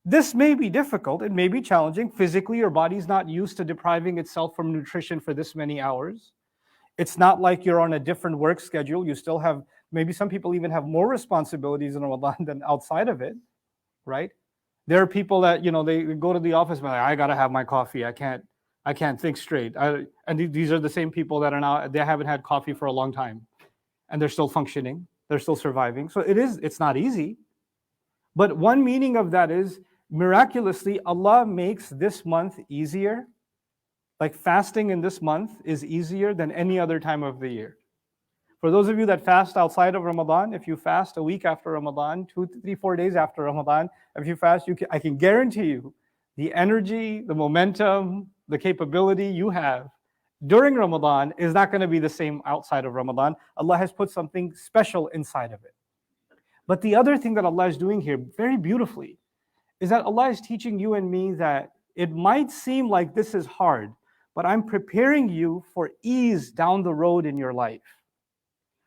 This may be difficult, it may be challenging. Physically, your body's not used to depriving itself from nutrition for this many hours. It's not like you're on a different work schedule. You still have, maybe some people even have more responsibilities in Ramadan than outside of it, right? There are people that, they go to the office, but I gotta have my coffee. I can't think straight. And these are the same people that are now, they haven't had coffee for a long time, and they're still functioning, they're still surviving. So it's not easy. But one meaning of that is, miraculously, Allah makes this month easier. Like fasting in this month is easier than any other time of the year. For those of you that fast outside of Ramadan, if you fast a week after Ramadan, 2, 3, 4 days after Ramadan, if you fast, I can guarantee you the energy, the momentum, the capability you have during Ramadan is not going to be the same outside of Ramadan. Allah has put something special inside of it. But the other thing that Allah is doing here very beautifully is that Allah is teaching you and me that it might seem like this is hard, but I'm preparing you for ease down the road in your life.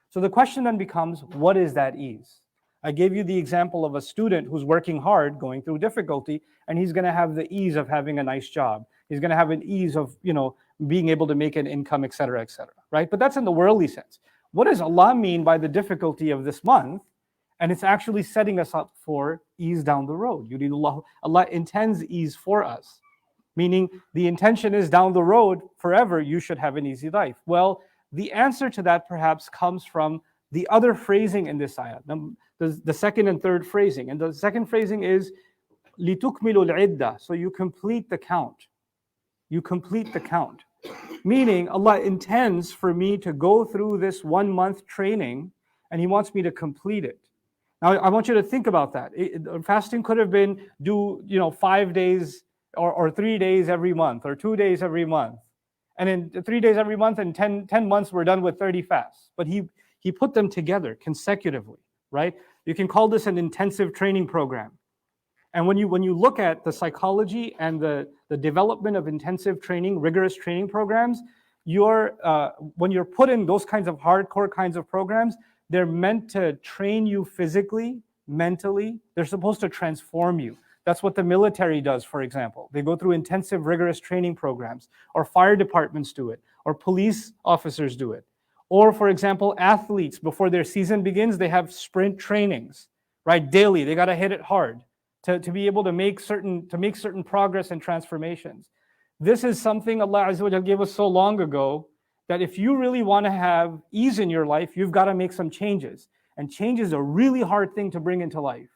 So the question then becomes, what is that ease? I gave you the example of a student who's working hard, going through difficulty, and he's going to have the ease of having a nice job. He's going to have an ease of, being able to make an income, etc., right? But that's in the worldly sense. What does Allah mean by the difficulty of this month? And it's actually setting us up for ease down the road. Allah intends ease for us, meaning the intention is down the road forever, you should have an easy life. Well, the answer to that perhaps comes from the other phrasing in this ayah, the second and third phrasing. And the second phrasing is, لِتُكْمِلُوا الْعِدَّةِ, so you complete the count. You complete the count. Meaning, Allah intends for me to go through this 1 month training, and He wants me to complete it. Now, I want you to think about that. Fasting could have been 5 days or 3 days every month, or 2 days every month. And in 3 days every month, and 10 months, we're done with 30 fasts. But he put them together consecutively, right? You can call this an intensive training program. And when you look at the psychology and the development of intensive training, rigorous training programs, when you're put in those kinds of hardcore kinds of programs, they're meant to train you physically, mentally. They're supposed to transform you. That's what the military does, for example. They go through intensive, rigorous training programs, or fire departments do it, or police officers do it. Or, for example, athletes, before their season begins, they have sprint trainings, right? Daily, they got to hit it hard to be able to make certain progress and transformations. This is something Allah Azza wa Jal gave us so long ago, that if you really want to have ease in your life, you've got to make some changes. And change is a really hard thing to bring into life.